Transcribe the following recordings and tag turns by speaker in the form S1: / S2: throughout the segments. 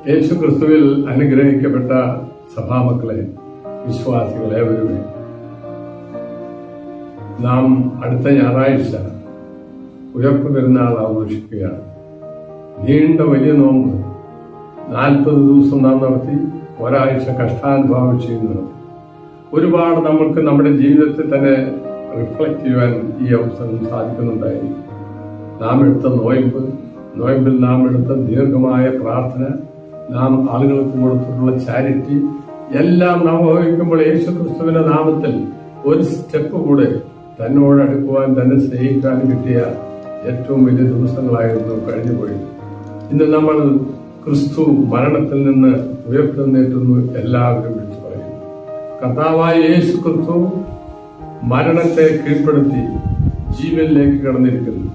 S1: യേശു ക്രിസ്തുവിൽ അനുഗ്രഹിക്കപ്പെട്ട സഭാമക്കളെ, വിശ്വാസികളെ, അവരുടെ നാം അടുത്ത ഞായറാഴ്ച ഉയർപ്പ് പെരുന്നാൾ ആഘോഷിക്കുകയാണ്. നീണ്ട വലിയ നോമ്പ് 40 ദിവസം നാം നടത്തി, ഒരാഴ്ച കഷ്ടാനുഭവം ചെയ്യുന്നത്. ഒരുപാട് നമ്മൾക്ക് നമ്മുടെ ജീവിതത്തിൽ തന്നെ റിഫ്ലക്ട് ചെയ്യുവാൻ ഈ അവസരം സാധിക്കുന്നുണ്ടായിരിക്കും. നാം എടുത്ത നോയമ്പിൽ നാം എടുത്ത ദീർഘമായ പ്രാർത്ഥന, നാം ആളുകൾക്ക് കൊടുത്തിട്ടുള്ള ചാരിറ്റി എല്ലാം നാം വഹിക്കുമ്പോൾ യേശു ക്രിസ്തുവിന്റെ നാമത്തിൽ ഒരു സ്റ്റെപ്പ് കൂടെ തന്നോട് അടുക്കുവാൻ, തന്നെ സ്നേഹിക്കാൻ കിട്ടിയ ഏറ്റവും വലിയ ദിവസങ്ങളായിരുന്നു കഴിഞ്ഞുപോയത്. ഇന്ന് നമ്മൾ ക്രിസ്തു മരണത്തിൽ നിന്ന് ഉയർത്തെഴുന്നേറ്റെന്ന് എല്ലാവരും വിളിച്ചു പറയുന്നു. കർത്താവായ യേശു ക്രിസ്തു മരണത്തെ കീഴ്പ്പെടുത്തി ജീവനിലേക്ക് കടന്നിരിക്കുന്നു.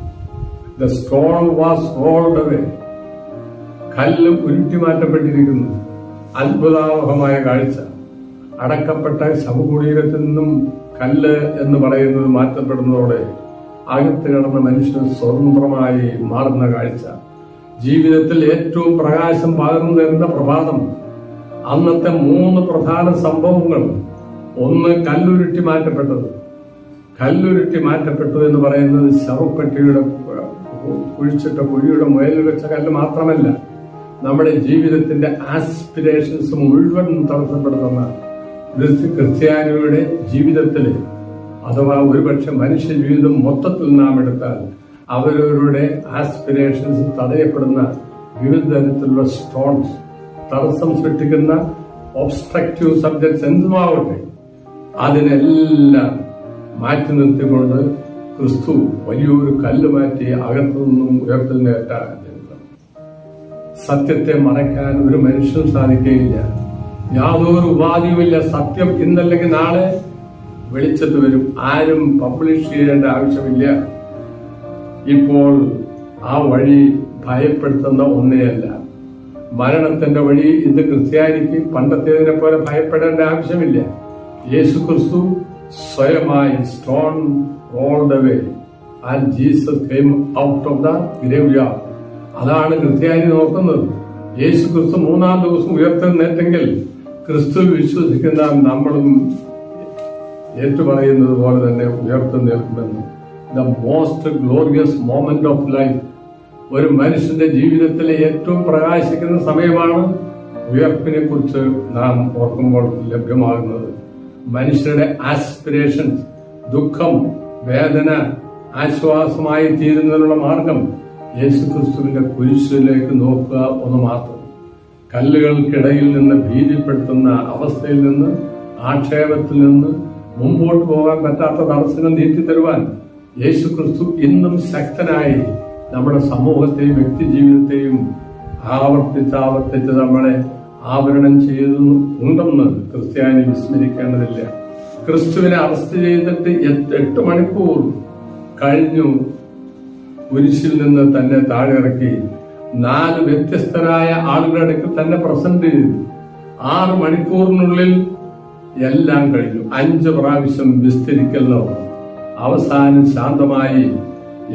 S1: The stone was rolled away. കല്ല് ഉരുട്ടി മാറ്റപ്പെട്ടിരിക്കുന്നു. അത്ഭുതാവഹമായ കാഴ്ച. അടക്കപ്പെട്ട ശവകുടീരത്തിൽ നിന്നും കല്ല് എന്ന് പറയുന്നത് മാറ്റപ്പെടുന്നതോടെ അകത്ത് കിടന്ന മനുഷ്യൻ സ്വതന്ത്രമായി മാറുന്ന കാഴ്ച. ജീവിതത്തിൽ ഏറ്റവും പ്രകാശം പകർന്നു തരുന്ന പ്രഭാതം. അന്നത്തെ 3 പ്രധാന സംഭവങ്ങൾ. ഒന്ന്, കല്ലുരുട്ടി മാറ്റപ്പെട്ടത്. കല്ലുരുട്ടി മാറ്റപ്പെട്ടു എന്ന് പറയുന്നത് ശവപ്പെട്ടിയുടെ കുഴിച്ചിട്ട കുഴിയുടെ മുകളിൽ വെച്ച കല്ല് മാത്രമല്ല, നമ്മുടെ ജീവിതത്തിന്റെ ആസ്പിരേഷൻസ് മുഴുവൻ തടസ്സപ്പെടുത്തുന്ന ക്രിസ്ത്യാനിയുടെ ജീവിതത്തിൽ, അഥവാ ഒരുപക്ഷെ മനുഷ്യ ജീവിതം മൊത്തത്തിൽ നാം എടുത്താൽ അവരവരുടെ ആസ്പിരേഷൻസ് തടയപ്പെടുന്ന വിവിധ തരത്തിലുള്ള സ്റ്റോൺസ്, തടസ്സം സൃഷ്ടിക്കുന്ന ഒബ്സ്ട്രക്റ്റീവ് സബ്ജക്ട്സ് എന്തുമാവട്ടെ, അതിനെല്ലാം മാറ്റി നിർത്തിക്കൊണ്ട് ക്രിസ്തു വലിയൊരു കല്ല് മാറ്റി അകത്തു നിന്നും ഉയർത്തെഴുന്നേറ്റ സത്യത്തെ മറയ്ക്കാൻ ഒരു മനുഷ്യനും സാധിക്കുകയില്ല. യാതൊരു ഉപാധിയുമില്ല. സത്യം ഇന്നല്ലെങ്കിൽ നാളെ വെളിച്ചത്ത് വരും. ആരും പബ്ലിഷ് ചെയ്യേണ്ട ആവശ്യമില്ല. ഇപ്പോൾ ആ വഴി ഭയപ്പെടുത്തുന്ന ഒന്നേയല്ല. മരണത്തിന്റെ വഴി ഇത് ക്രിസ്ത്യാനിക്ക് പണ്ടത്തേതിനെ പോലെ ഭയപ്പെടേണ്ട ആവശ്യമില്ല. യേശു ക്രിസ്തു സ്വയമായി stone rolled away and Jesus came out of the graveyard. അതാണ് ക്രിസ്ത്യാനി നോക്കുന്നത്. യേശു ക്രിസ്തു 3-ാം ദിവസം ഉയർത്തെഴുന്നേറ്റെങ്കിൽ ക്രിസ്തു വിശ്വസിക്കുന്ന നമ്മളും ഏറ്റുപറയുന്നത് പോലെ തന്നെ ഉയർത്തെഴുന്നേൽക്കുമെന്ന്. The most glorious moment of life. ഒരു മനുഷ്യന്റെ ജീവിതത്തിലെ ഏറ്റവും പ്രകാശിക്കുന്ന സമയമാണ് ഉയർപ്പിനെ കുറിച്ച് നാം ഓർക്കുമ്പോൾ ലഭ്യമാകുന്നത്. മനുഷ്യരുടെ ആസ്പിരേഷൻസ്, ദുഃഖം, വേദന ആശ്വാസമായി തീരുന്നതിനുള്ള മാർഗം യേശു ക്രിസ്തുവിന്റെ കുരിശിലേക്ക് നോക്കുക ഒന്ന് മാത്രം. കല്ലുകൾക്കിടയിൽ നിന്ന് ഭീതിപ്പെടുത്തുന്ന അവസ്ഥയിൽ നിന്ന്, ആക്ഷേപത്തിൽ നിന്ന് മുമ്പോട്ട് പോകാൻ പറ്റാത്ത തടസ്സങ്ങൾ നീട്ടിത്തരുവാൻ യേശു ക്രിസ്തു ഇന്നും ശക്തനായി നമ്മുടെ സമൂഹത്തെയും വ്യക്തി ജീവിതത്തെയും ആവർത്തിച്ച് നമ്മളെ ആവരണം ചെയ്തുണ്ടെന്ന് ക്രിസ്ത്യാനി വിസ്മരിക്കേണ്ടതില്ല. ക്രിസ്തുവിനെ അറസ്റ്റ് ചെയ്തിട്ട് 8 മണിക്കൂർ കഴിഞ്ഞു കുരിശിൽ നിന്ന് തന്നെ താഴെ ഇറക്കി 4 വ്യത്യസ്തരായ ആളുകളുടെ അടുക്കൽ തന്നെ പ്രസന്റ് ചെയ്തു. 6 മണിക്കൂറിനുള്ളിൽ എല്ലാം കഴിഞ്ഞു. 5 പ്രാവശ്യം വിസ്തരിക്കൽ നടന്നു. അവസാനം ശാന്തമായി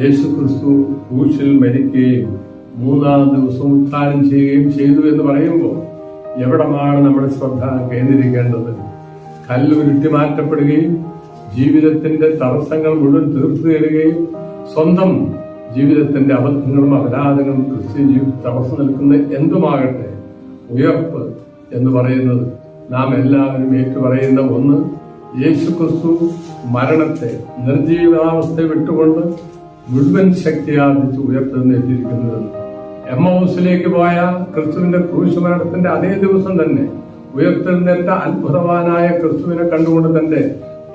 S1: യേശു ക്രിസ്തു ക്രൂശിൽ മരിക്കുകയും 3-ാം ദിവസം ഉത്ഥാനം ചെയ്യുകയും ചെയ്തു എന്ന് പറയുമ്പോൾ എവിടമാണ് നമ്മുടെ ശ്രദ്ധ കേന്ദ്രീകരിക്കേണ്ടത്? കല്ലുരുട്ടി മാറ്റപ്പെടുകയും ജീവിതത്തിന്റെ തടസ്സങ്ങൾ മുഴുവൻ തീർത്തു തരികയും സ്വന്തം ജീവിതത്തിന്റെ അബദ്ധങ്ങളും അപരാധങ്ങളും ക്രിസ്ത്യൻ ജീവിതത്തിൽ തടസ്സം നിൽക്കുന്ന എന്തുമാകട്ടെ, ഉയർപ്പ് എന്ന് പറയുന്നത് നാം എല്ലാവരും ഏറ്റുപറയുന്ന ഒന്ന്. യേശു ക്രിസ്തു മരണത്തെ, നിർജീവിതാവസ്ഥ വിട്ടുകൊണ്ട് മുഴുവൻ ശക്തിയാർജിച്ച് ഉയർത്തെഴുന്നേറ്റിരിക്കുന്നത്. എമ്മൗസിലേക്ക് പോയ ക്രിസ്തുവിന്റെ ക്രൂശ് മരണത്തിന്റെ അതേ ദിവസം തന്നെ ഉയർത്തെഴുന്നേറ്റ അത്ഭുതവാനായ ക്രിസ്തുവിനെ കണ്ടുകൊണ്ട് തന്റെ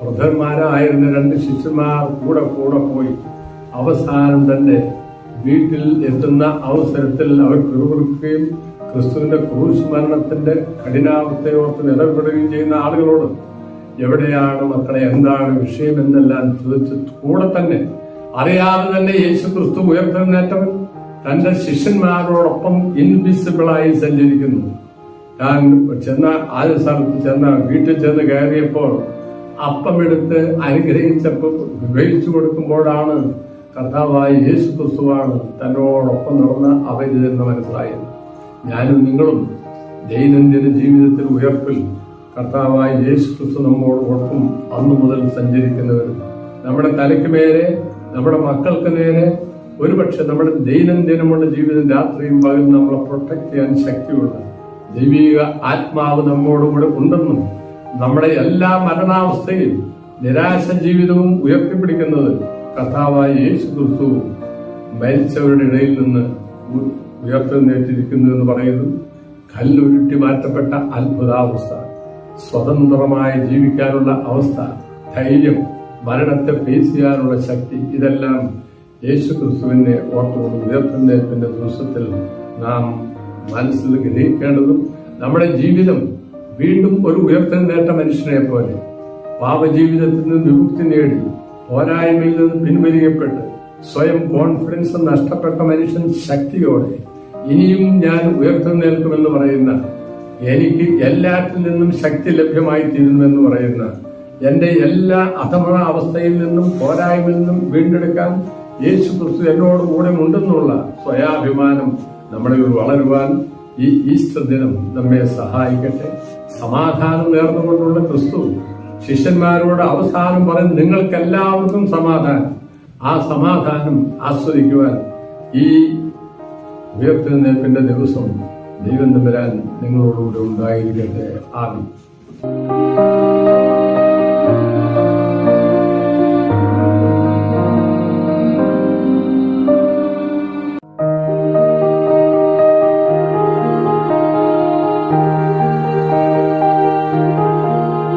S1: പ്രധാനമാരായിരുന്ന 2 ശിഷ്യന്മാർ കൂടെ പോയി അവസാനം തന്നെ വീട്ടിൽ എത്തുന്ന അവസരത്തിൽ അവർ പിറുപിറുക്കുകയും ക്രിസ്തുവിന്റെ ക്രൂശ് മരണത്തിന്റെ കഠിനാവസ്ഥയോർത്ത് നിലവിടുകയും ചെയ്യുന്ന ആളുകളോട് എവിടെയാണ് മക്കളെ, എന്താണ് വിഷയം എന്നെല്ലാം ചോദിച്ച് കൂടെ തന്നെ അറിയാതെ തന്നെ യേശു ക്രിസ്തു ഉയർത്തെഴുന്നേറ്റവൻ തന്റെ ശിഷ്യന്മാരോടൊപ്പം ഇൻവിസിബിളായി സഞ്ചരിക്കുന്നു. താൻ ആദ്യ സ്ഥലത്ത് വീട്ടിൽ ചെന്ന് കയറിയപ്പോൾ അപ്പമെടുത്ത് അനുഗ്രഹിച്ചപ്പോൾ വിഭജിച്ചു കൊടുക്കുമ്പോഴാണ് കർത്താവായ യേശു ക്രിസ്തുവാണ് തന്നോടൊപ്പം നടന്ന അവരിതെന്ന് മനസ്സിലായത്. ഞാനും നിങ്ങളും ദൈനംദിന ജീവിതത്തിൽ ഉയർപ്പിൽ കർത്താവായ യേശു ക്രിസ്തു നമ്മോടൊപ്പം അന്നു മുതൽ സഞ്ചരിക്കുന്നവരും നമ്മുടെ തലയ്ക്ക് മേലെ, നമ്മുടെ മക്കൾക്ക് നേരെ, ഒരുപക്ഷെ നമ്മുടെ ദൈനംദിനമുള്ള ജീവിതം രാത്രിയും പകലും നമ്മളെ പ്രൊട്ടക്ട് ചെയ്യാൻ ശക്തിയുള്ള ദൈവിക ആത്മാവ് നമ്മോടുകൂടെ ഉണ്ടെന്നും നമ്മുടെ എല്ലാ മരണാവസ്ഥയിൽ നിരാശ ജീവിതവും ഉയർത്തിപ്പിടിക്കുന്നത് കർത്താവായ യേശു ക്രിസ്തു മരിച്ചവരുടെ ഇടയിൽ നിന്ന് ഉയർത്തെഴുന്നേറ്റിരിക്കുന്നു എന്ന് പറയുന്നു. കല്ലുരുട്ടി മാറ്റപ്പെട്ട അത്ഭുതാവസ്ഥ, സ്വതന്ത്രമായി ജീവിക്കാനുള്ള അവസ്ഥ, ധൈര്യം, മരണത്തെ ഫേസ് ചെയ്യാനുള്ള ശക്തി, ഇതെല്ലാം യേശു ക്രിസ്തുവിനെ ഓർത്തുകൊണ്ട് ഉയർത്തെഴുന്നേൽപ്പിന്റെ ദിവസത്തിൽ നാം മനസ്സിൽ ഗ്രഹിക്കേണ്ടതും നമ്മുടെ ജീവിതം വീണ്ടും ഒരു ഉയർത്തെഴുന്നേറ്റ മനുഷ്യനെ പോലെ പാപജീവിതത്തിൽ നിന്ന് വിമുക്തി നേടി പോരായ്മയിൽ നിന്ന് പിൻവലിയപ്പെട്ട് സ്വയം കോൺഫിഡൻസ് നഷ്ടപ്പെട്ട മനുഷ്യൻ ശക്തിയോടെ ഇനിയും ഞാൻ ഉയർത്തെഴുന്നേൽക്കുമെന്ന് പറയുന്ന, എനിക്ക് എല്ലാറ്റിൽ നിന്നും ശക്തി ലഭ്യമായി തീരുമെന്ന് പറയുന്ന, എന്റെ എല്ലാ അധമ അവസ്ഥയിൽ നിന്നും പോരായ്മയിൽ നിന്നും വീണ്ടെടുക്കാൻ യേശു ക്രിസ്തു എന്നോട് കൂടെ ഉണ്ടെന്നുള്ള സ്വയാഭിമാനം നമ്മളിൽ വളരുവാൻ ഈ ഈസ്റ്റർ ദിനം നമ്മെ സഹായിക്കട്ടെ. സമാധാനം നേർന്നുകൊണ്ടുള്ള ക്രിസ്തു ശിഷ്യന്മാരോട് അവസാനം പറഞ്ഞ് നിങ്ങൾക്കെല്ലാവർക്കും സമാധാനം. ആ സമാധാനം ആസ്വദിക്കുവാൻ ഈ ഉയർത്തെഴുന്നേൽപ്പിന്റെ ദിവസം ദൈവം തമ്പുരാൻ നിങ്ങളോടുകൂടെ ഉണ്ടായിരിക്കട്ടെ. ആമേൻ.